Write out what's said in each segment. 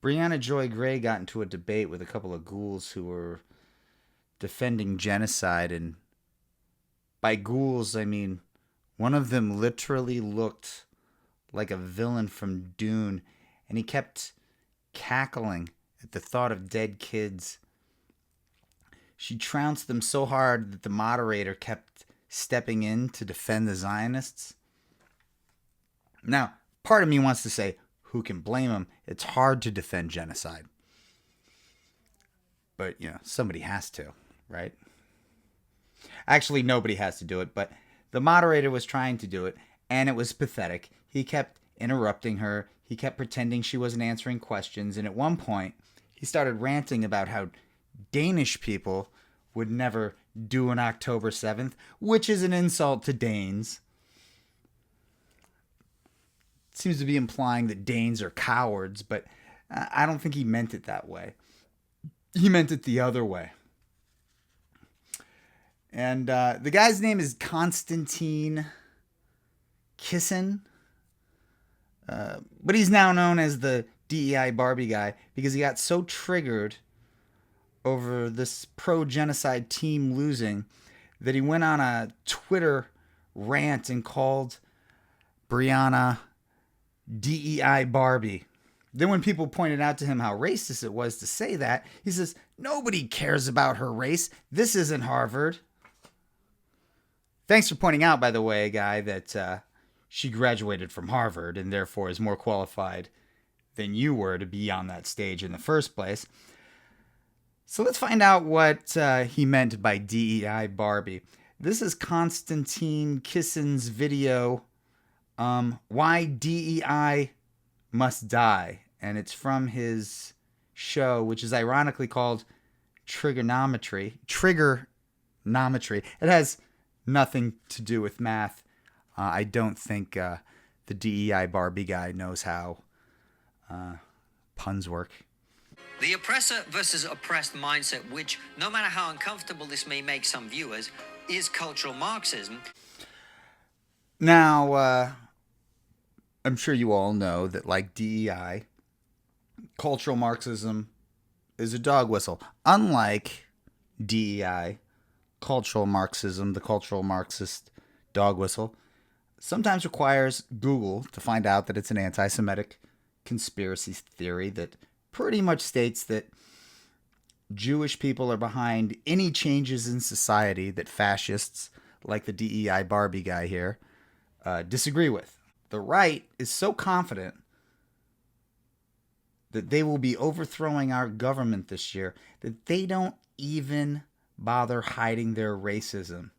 Brianna Joy Gray got into a debate with a couple of ghouls who were defending genocide. And by ghouls, I mean one of them literally looked like a villain from Dune, and he kept cackling at the thought of dead kids. She trounced them so hard that the moderator kept stepping in to defend the Zionists. Now, part of me wants to say, who can blame him? It's hard to defend genocide. But, somebody has to, right? Actually, nobody has to do it, but the moderator was trying to do it, and it was pathetic. He kept interrupting her. He kept pretending she wasn't answering questions, and at one point, he started ranting about how Danish people would never do an October 7th, which is an insult to Danes. It seems to be implying that Danes are cowards, but I don't think he meant it that way. He meant it the other way. And the guy's name is Konstantin Kisin. But he's now known as the DEI Barbie guy because he got so triggered over this pro-genocide team losing that he went on a Twitter rant and called Brianna DEI Barbie. Then when people pointed out to him how racist it was to say that, he says, nobody cares about her race. This isn't Harvard. Thanks for pointing out, by the way, guy, that she graduated from Harvard and therefore is more qualified than you were to be on that stage in the first place. So let's find out what he meant by DEI Barbie. This is Konstantin Kisin's video, Why DEI Must Die. And it's from his show, which is ironically called Trigonometry. Trigonometry. It has nothing to do with math. I don't think the DEI Barbie guy knows how puns work. The oppressor versus oppressed mindset, which, no matter how uncomfortable this may make some viewers, is cultural Marxism. Now, I'm sure you all know that, like DEI, cultural Marxism is a dog whistle. Unlike DEI, cultural Marxism, the cultural Marxist dog whistle, sometimes requires Google to find out that it's an anti-Semitic conspiracy theory that pretty much states that Jewish people are behind any changes in society that fascists, like the DEI Barbie guy here, disagree with. The right is so confident that they will be overthrowing our government this year that they don't even bother hiding their racism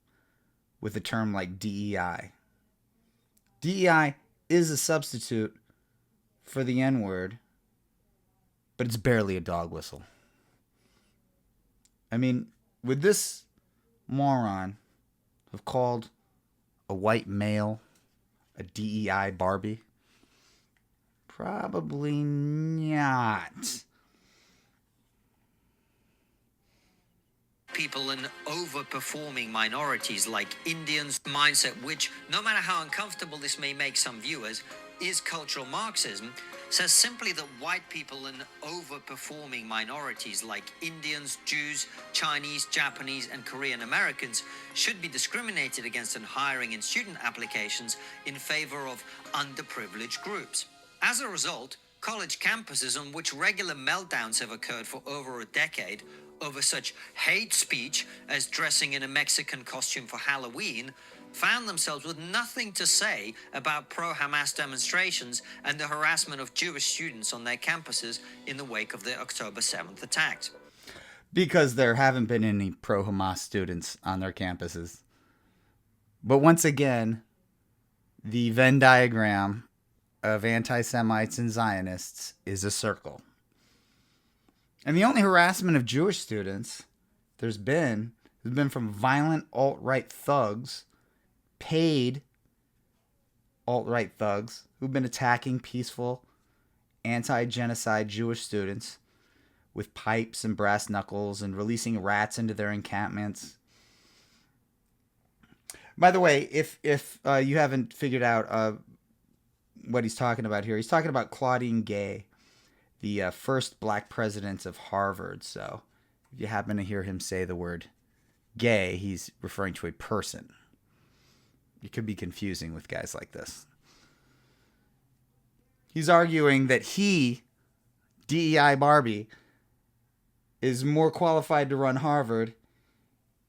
with a term like DEI. DEI is a substitute for the N-word, but it's barely a dog whistle. I mean, would this moron have called a white male a DEI Barbie? Probably not. People in overperforming minorities like Indians, mindset which, no matter how uncomfortable this may make some viewers, is cultural Marxism, says simply that white people in overperforming minorities like Indians, Jews, Chinese, Japanese, and Korean Americans should be discriminated against in hiring and student applications in favor of underprivileged groups. As a result, college campuses on which regular meltdowns have occurred for over a decade over such hate speech as dressing in a Mexican costume for Halloween found themselves with nothing to say about pro-Hamas demonstrations and the harassment of Jewish students on their campuses in the wake of the October 7th attacks. Because there haven't been any pro-Hamas students on their campuses. But once again, the Venn diagram of anti-Semites and Zionists is a circle. And the only harassment of Jewish students there's been from violent alt-right thugs, paid alt-right thugs who've been attacking peaceful anti-genocide Jewish students with pipes and brass knuckles and releasing rats into their encampments. By the way, if you haven't figured out what he's talking about here, he's talking about Claudine Gay, the first black president of Harvard. So if you happen to hear him say the word gay, he's referring to a person. It could be confusing with guys like this. He's arguing that he, DEI Barbie, is more qualified to run Harvard,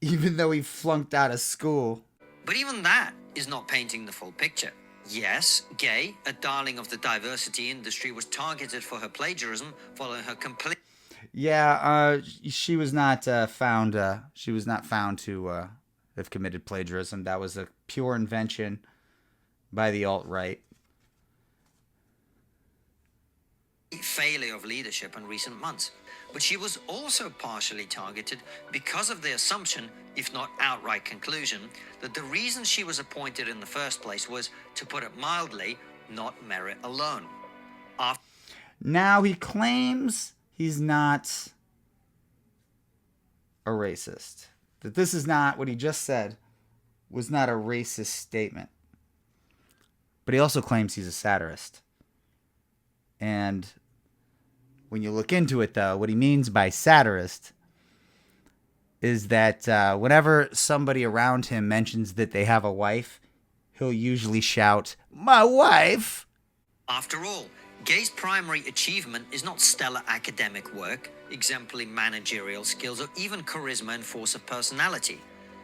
even though he flunked out of school. But even that is not painting the full picture. Yes, Gay, a darling of the diversity industry, was targeted for her plagiarism following her complete... Yeah, she was not found. She was not found to have committed plagiarism. That was a pure invention by the alt-right. failure of leadership in recent months. But she was also partially targeted because of the assumption, if not outright conclusion, that the reason she was appointed in the first place was, to put it mildly, not merit alone. Now he claims he's not a racist. That this is not, what he just said was not a racist statement. But he also claims he's a satirist. And when you look into it, though, what he means by satirist is that whenever somebody around him mentions that they have a wife, he'll usually shout, "My wife!" After all, Gay's primary achievement is not stellar academic work, exemplary managerial skills, or even charisma and force of personality.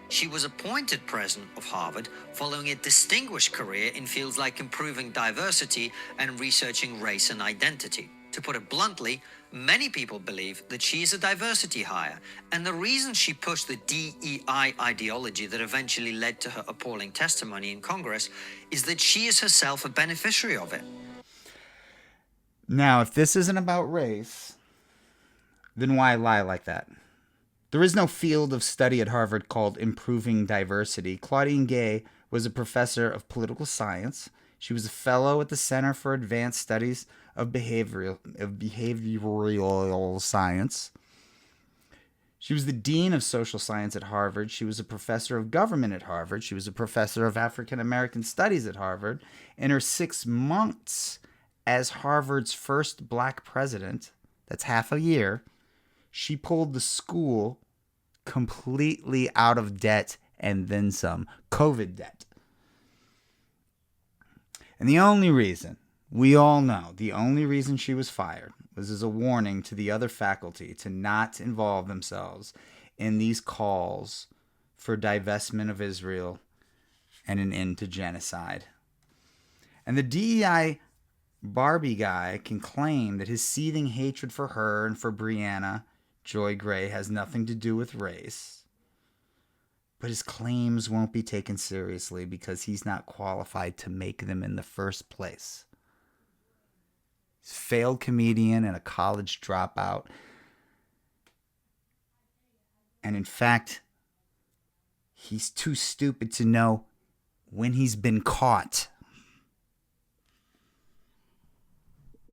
She was appointed president of Harvard following a distinguished career in fields like improving diversity and researching race and identity. To put it bluntly, many people believe that she is a diversity hire, and the reason she pushed the DEI ideology that eventually led to her appalling testimony in Congress is that she is herself a beneficiary of it. Now, if this isn't about race, then why lie like that? There is no field of study at Harvard called improving diversity. Claudine Gay was a professor of political science. She was a fellow at the Center for Advanced Studies of Behavioral Science. She was the dean of social science at Harvard. She was a professor of government at Harvard. She was a professor of African American studies at Harvard. In her 6 months as Harvard's first black president, that's half a year, she pulled the school completely out of debt and then some. COVID debt. And the only reason, we all know, the only reason she was fired was as a warning to the other faculty to not involve themselves in these calls for divestment of Israel and an end to genocide. And the DEI Barbie guy can claim that his seething hatred for her and for Brianna Joy Gray has nothing to do with race. But his claims won't be taken seriously because he's not qualified to make them in the first place. He's a failed comedian and a college dropout. And in fact, he's too stupid to know when he's been caught.